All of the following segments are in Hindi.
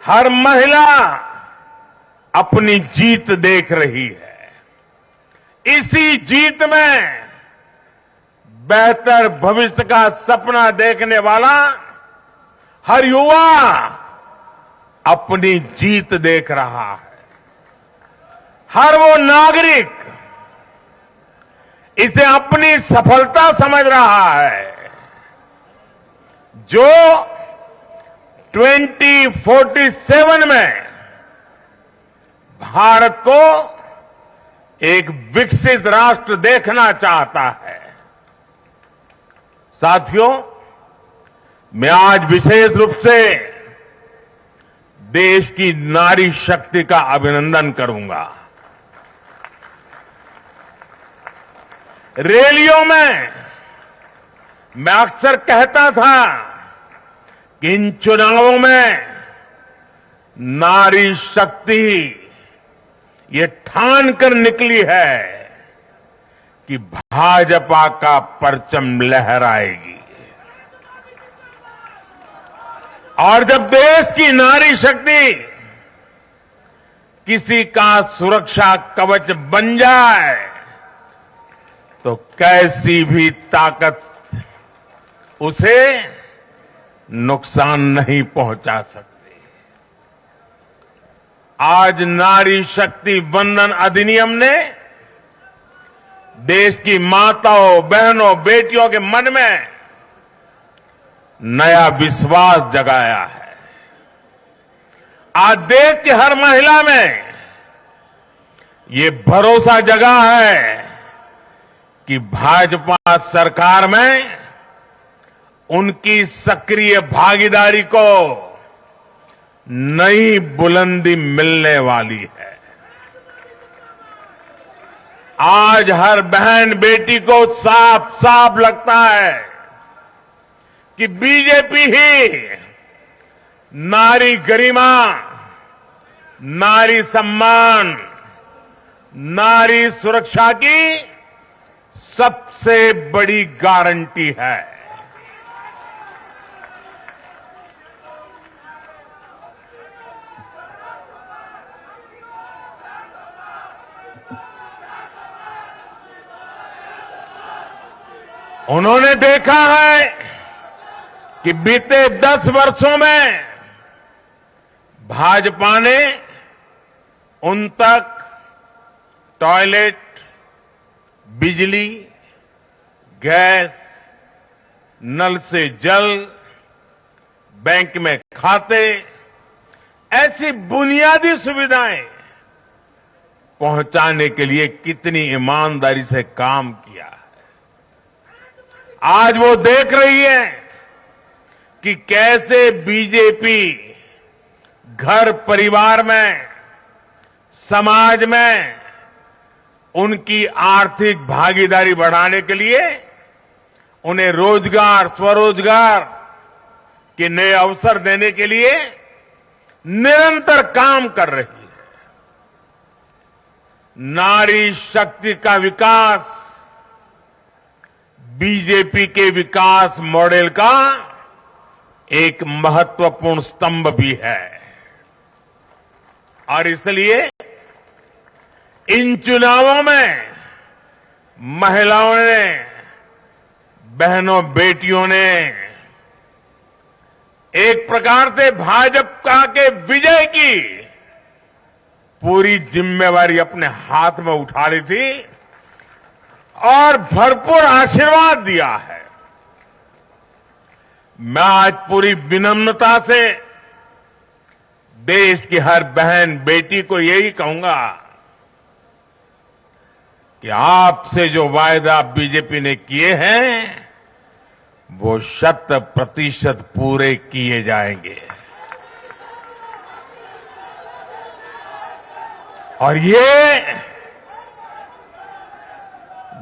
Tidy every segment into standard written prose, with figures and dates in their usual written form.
हर महिला अपनी जीत देख रही है। इसी जीत में बेहतर भविष्य का सपना देखने वाला हर युवा अपनी जीत देख रहा है। हर वो नागरिक इसे अपनी सफलता समझ रहा है जो 2047 में भारत को एक विकसित राष्ट्र देखना चाहता है। साथियों, मैं आज विशेष रूप से देश की नारी शक्ति का अभिनंदन करूंगा। रैलियों में मैं अक्सर कहता था कि इन चुनावों में नारी शक्ति ये ठान कर निकली है कि भाजपा का परचम लहराएगी। और जब देश की नारी शक्ति किसी का सुरक्षा कवच बन जाए तो कैसी भी ताकत उसे नुकसान नहीं पहुंचा सकती। आज नारी शक्ति वंदन अधिनियम ने देश की माताओं, बहनों, बेटियों के मन में नया विश्वास जगाया है। आज देश की हर महिला में ये भरोसा जगा है कि भाजपा सरकार में उनकी सक्रिय भागीदारी को नई बुलंदी मिलने वाली है। आज हर बहन बेटी को साफ साफ लगता है कि बीजेपी ही नारी गरिमा, नारी सम्मान, नारी सुरक्षा की सबसे बड़ी गारंटी है। उन्होंने देखा है कि बीते 10 वर्षों में भाजपा ने उन तक टॉयलेट, बिजली, गैस, नल से जल, बैंक में खाते, ऐसी बुनियादी सुविधाएं पहुंचाने के लिए कितनी ईमानदारी से काम किया है। आज वो देख रही है कि कैसे बीजेपी घर परिवार में, समाज में उनकी आर्थिक भागीदारी बढ़ाने के लिए उन्हें रोजगार, स्वरोजगार के नए अवसर देने के लिए निरंतर काम कर रही है। नारी शक्ति का विकास बीजेपी के विकास मॉडल का एक महत्वपूर्ण स्तंभ भी है। और इसलिए इन चुनावों में महिलाओं ने, बहनों, बेटियों ने एक प्रकार से भाजपा के विजय की पूरी जिम्मेवारी अपने हाथ में उठा ली थी और भरपूर आशीर्वाद दिया है। मैं आज पूरी विनम्रता से देश की हर बहन बेटी को यही कहूंगा कि आपसे जो वायदा बीजेपी ने किए हैं वो 100% पूरे किए जाएंगे। और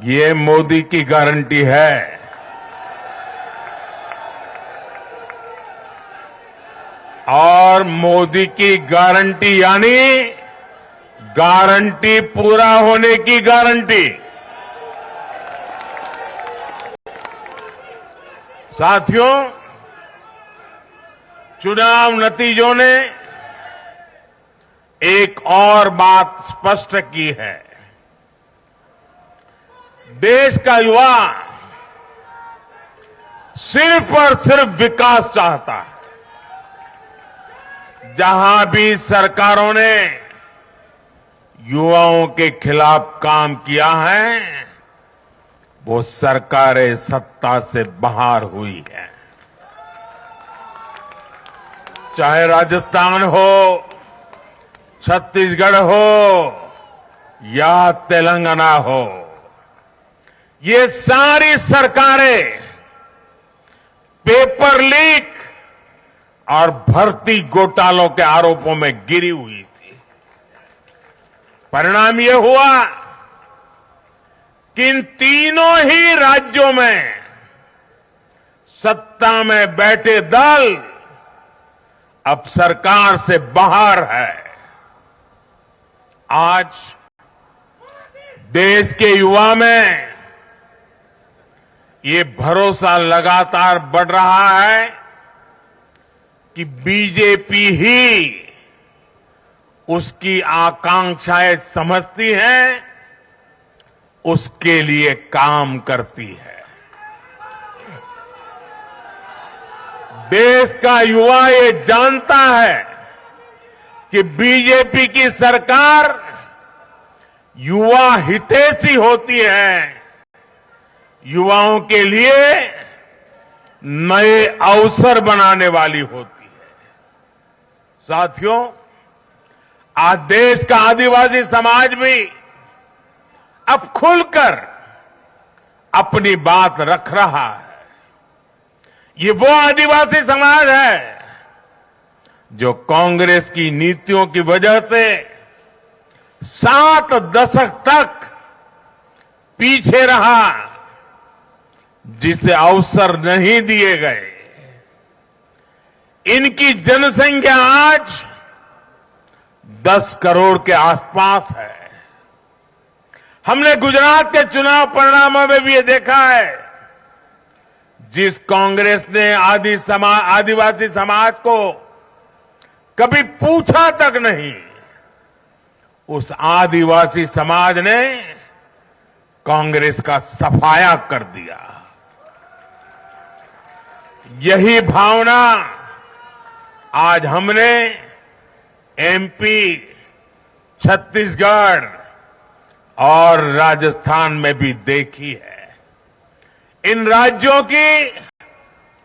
ये मोदी की गारंटी है। और मोदी की गारंटी यानी गारंटी पूरा होने की गारंटी। साथियों, चुनाव नतीजों ने एक और बात स्पष्ट की है। देश का युवा सिर्फ और सिर्फ विकास चाहता है। जहां भी सरकारों ने युवाओं के खिलाफ काम किया है, वो सरकारें सत्ता से बाहर हुई है। चाहे राजस्थान हो, छत्तीसगढ़ हो या तेलंगाना हो, ये सारी सरकारें पेपर लीक और भर्ती घोटालों के आरोपों में गिरी हुई थी। परिणाम यह हुआ कि इन तीनों ही राज्यों में सत्ता में बैठे दल अब सरकार से बाहर है। आज देश के युवा में ये भरोसा लगातार बढ़ रहा है कि बीजेपी ही उसकी आकांक्षाएं समझती है, उसके लिए काम करती है। देश का युवा ये जानता है कि बीजेपी की सरकार युवा हितैषी होती है, युवाओं के लिए नए अवसर बनाने वाली होती है। साथियों, आज देश का आदिवासी समाज भी अब खुलकर अपनी बात रख रहा है। ये वो आदिवासी समाज है जो कांग्रेस की नीतियों की वजह से 7 दशक तक पीछे रहा, जिसे अवसर नहीं दिए गए। इनकी जनसंख्या आज 10 करोड़ के आसपास है। हमने गुजरात के चुनाव परिणामों में भी ये देखा है, जिस कांग्रेस ने आदिवासी समाज को कभी पूछा तक नहीं, उस आदिवासी समाज ने कांग्रेस का सफाया कर दिया। यही भावना आज हमने एमपी, छत्तीसगढ़ और राजस्थान में भी देखी है। इन राज्यों की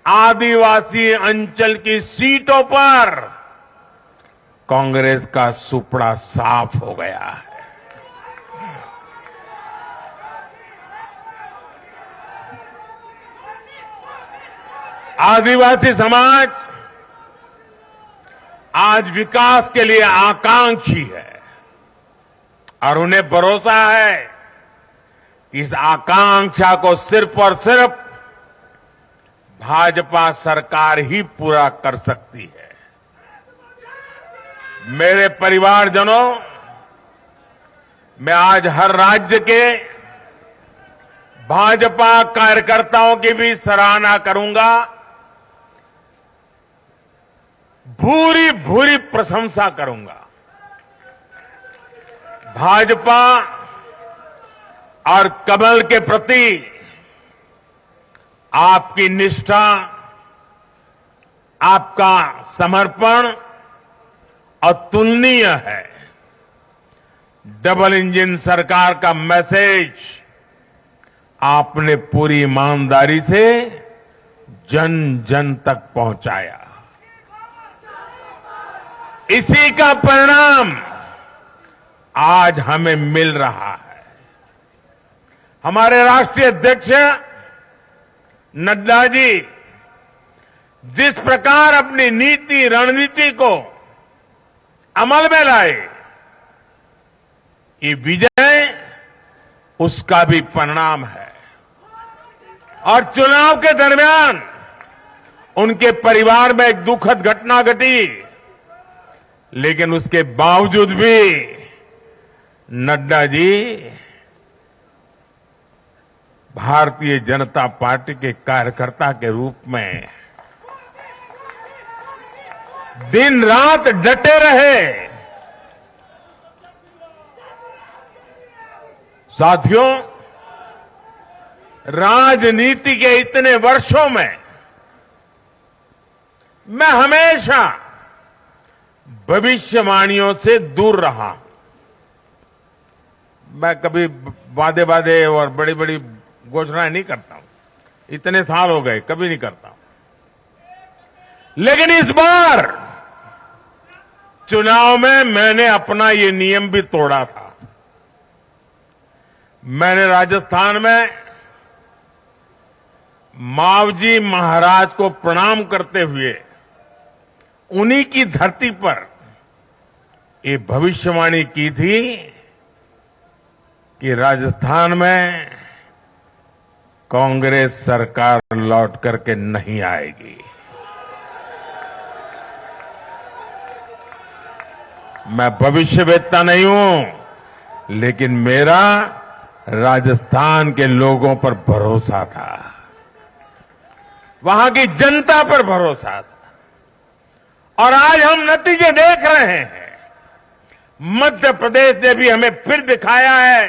आदिवासी अंचल की सीटों पर कांग्रेस का सुपड़ा साफ हो गया है। आदिवासी समाज आज विकास के लिए आकांक्षी है और उन्हें भरोसा है कि इस आकांक्षा को सिर्फ और सिर्फ भाजपा सरकार ही पूरा कर सकती है। मेरे परिवारजनों, मैं आज हर राज्य के भाजपा कार्यकर्ताओं की भी सराहना करूंगा, भूरी भूरी प्रशंसा करूंगा। भाजपा और कमल के प्रति आपकी निष्ठा, आपका समर्पण अतुलनीय है। डबल इंजन सरकार का मैसेज आपने पूरी ईमानदारी से जन जन तक पहुंचाया। इसी का परिणाम आज हमें मिल रहा है। हमारे राष्ट्रीय अध्यक्ष नड्डा जी जिस प्रकार अपनी नीति रणनीति को अमल में लाए, ये विजय उसका भी परिणाम है। और चुनाव के दरमियान उनके परिवार में एक दुखद घटना घटी, लेकिन उसके बावजूद भी नड्डा जी भारतीय जनता पार्टी के कार्यकर्ता के रूप में दिन रात डटे रहे साथियों, राजनीति के इतने वर्षों में मैं हमेशा भविष्यवाणियों से दूर रहा। मैं कभी वादे वादे और बड़ी बड़ी घोषणाएं नहीं करता हूं। इतने साल हो गए, कभी नहीं करता हूं। लेकिन इस बार चुनाव में मैंने अपना ये नियम भी तोड़ा था। मैंने राजस्थान में मावजी महाराज को प्रणाम करते हुए उन्हीं की धरती पर ये भविष्यवाणी की थी कि राजस्थान में कांग्रेस सरकार लौट करके नहीं आएगी। मैं भविष्यवेत्ता नहीं हूं, लेकिन मेरा राजस्थान के लोगों पर भरोसा था, वहां की जनता पर भरोसा था। और आज हम नतीजे देख रहे हैं। मध्य प्रदेश ने भी हमें फिर दिखाया है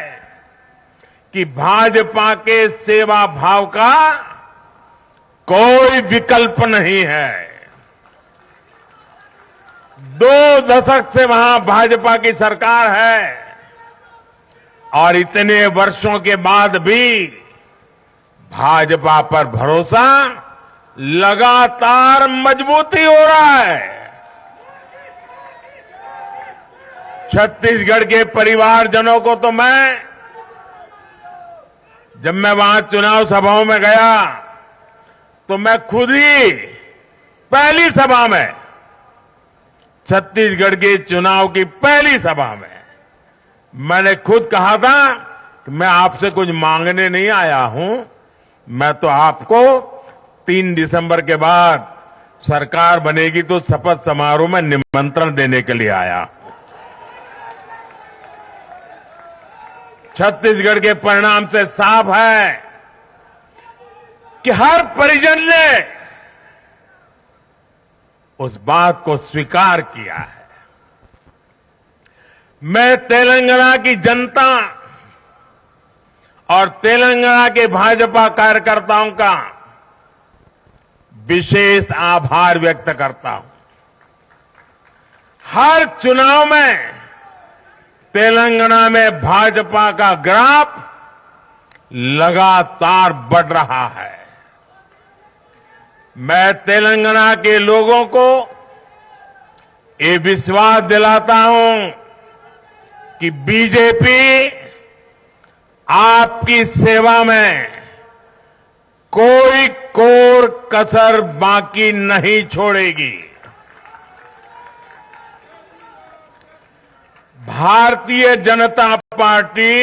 कि भाजपा के सेवा भाव का कोई विकल्प नहीं है। 2 दशक से वहां भाजपा की सरकार है और इतने वर्षों के बाद भी भाजपा पर भरोसा लगातार मजबूती हो रहा है। छत्तीसगढ़ के परिवारजनों को तो जब मैं वहां चुनाव सभाओं में गया तो मैं खुद ही पहली सभा में, छत्तीसगढ़ के चुनाव की पहली सभा में मैंने खुद कहा था कि मैं आपसे कुछ मांगने नहीं आया हूं, मैं तो आपको 3 दिसंबर के बाद सरकार बनेगी तो शपथ समारोह में निमंत्रण देने के लिए आया। छत्तीसगढ़ के परिणाम से साफ है कि हर परिजन ने उस बात को स्वीकार किया है। मैं तेलंगाना की जनता और तेलंगाना के भाजपा कार्यकर्ताओं का विशेष आभार व्यक्त करता हूं। हर चुनाव में तेलंगाना में भाजपा का ग्राफ लगातार बढ़ रहा है। मैं तेलंगाना के लोगों को ये विश्वास दिलाता हूं कि बीजेपी आपकी सेवा में कोई कोर कसर बाकी नहीं छोड़ेगी। भारतीय जनता पार्टी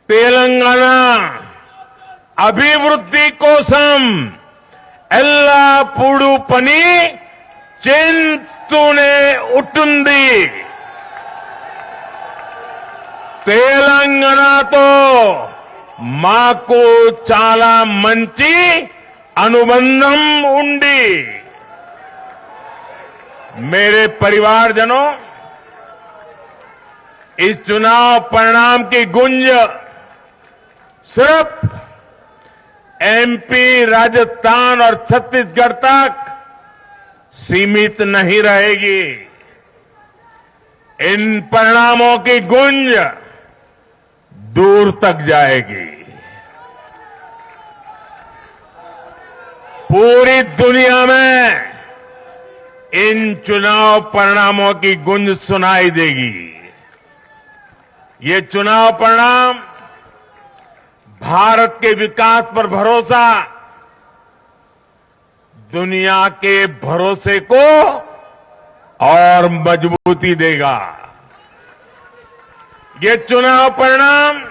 तेलंगाना अभिवृद्धि कोसम ఎల్లప్పుడూ పని చేస్తూనే ఉంటుంది। తెలంగాణతో మాకు చాలా మంచి అనుబంధం ఉంది। मेरे परिवारजनों, इस चुनाव परिणाम की गूंज सिर्फ एमपी, राजस्थान और छत्तीसगढ़ तक सीमित नहीं रहेगी। इन परिणामों की गूंज दूर तक जाएगी। पूरी दुनिया में इन चुनाव परिणामों की गूंज सुनाई देगी। ये चुनाव परिणाम भारत के विकास पर भरोसा, दुनिया के भरोसे को और मजबूती देगा। ये चुनाव परिणाम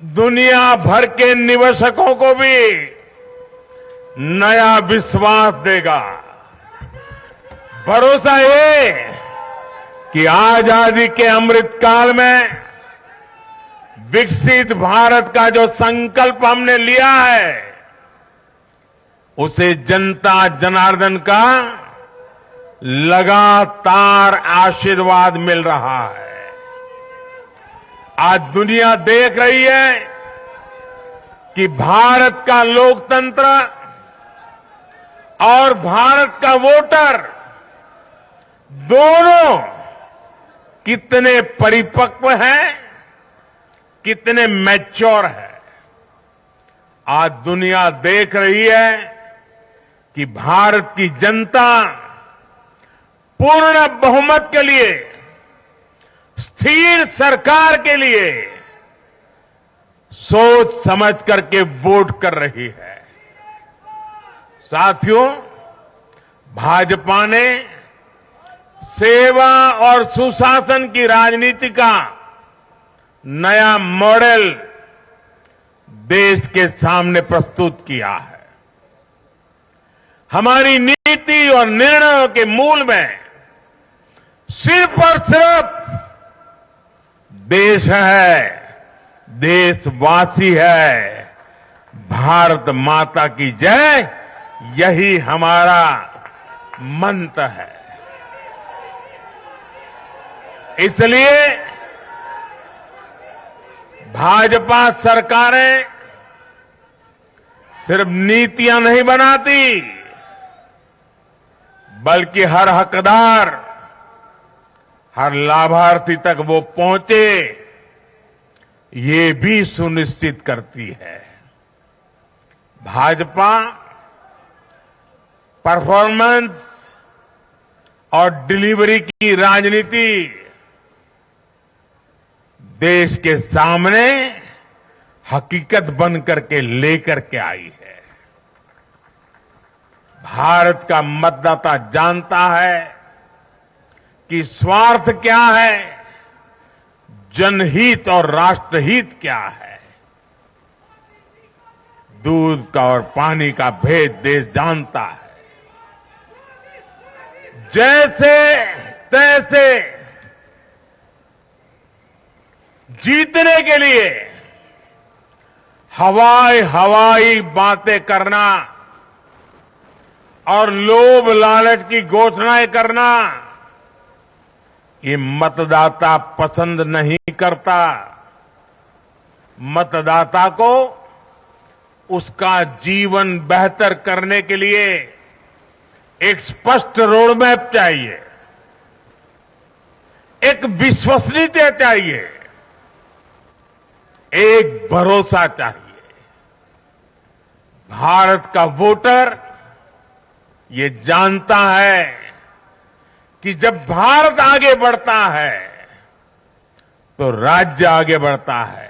दुनिया भर के निवेशकों को भी नया विश्वास देगा। भरोसा ये कि आजादी के अमृत काल में विकसित भारत का जो संकल्प हमने लिया है, उसे जनता जनार्दन का लगातार आशीर्वाद मिल रहा है। आज दुनिया देख रही है कि भारत का लोकतंत्र और भारत का वोटर दोनों कितने परिपक्व हैं, कितने मैच्योर हैं। आज दुनिया देख रही है कि भारत की जनता पूर्ण बहुमत के लिए, स्थिर सरकार के लिए सोच समझ करके वोट कर रही है। साथियों, भाजपा ने सेवा और सुशासन की राजनीति का नया मॉडल देश के सामने प्रस्तुत किया है। हमारी नीति और निर्णयों के मूल में सिर्फ और सिर्फ देश है, देशवासी है, भारत माता की जय, यही हमारा मंत्र है। इसलिए भाजपा सरकारें सिर्फ नीतियां नहीं बनाती, बल्कि हर हकदार, हर लाभार्थी तक वो पहुंचे, ये भी सुनिश्चित करती है। भाजपा परफॉर्मेंस और डिलीवरी की राजनीति देश के सामने हकीकत बन करके लेकर के आई है। भारत का मतदाता जानता है कि स्वार्थ क्या है, जनहित और राष्ट्रहित क्या है। दूध का और पानी का भेद देश जानता है। जैसे तैसे जीतने के लिए हवाई बातें करना और लोभ लालच की घोषणाएं करना, ये मतदाता पसंद नहीं करता। मतदाता को उसका जीवन बेहतर करने के लिए एक स्पष्ट रोडमैप चाहिए, एक विश्वसनीयता चाहिए, एक भरोसा चाहिए। भारत का वोटर ये जानता है कि जब भारत आगे बढ़ता है तो राज्य आगे बढ़ता है,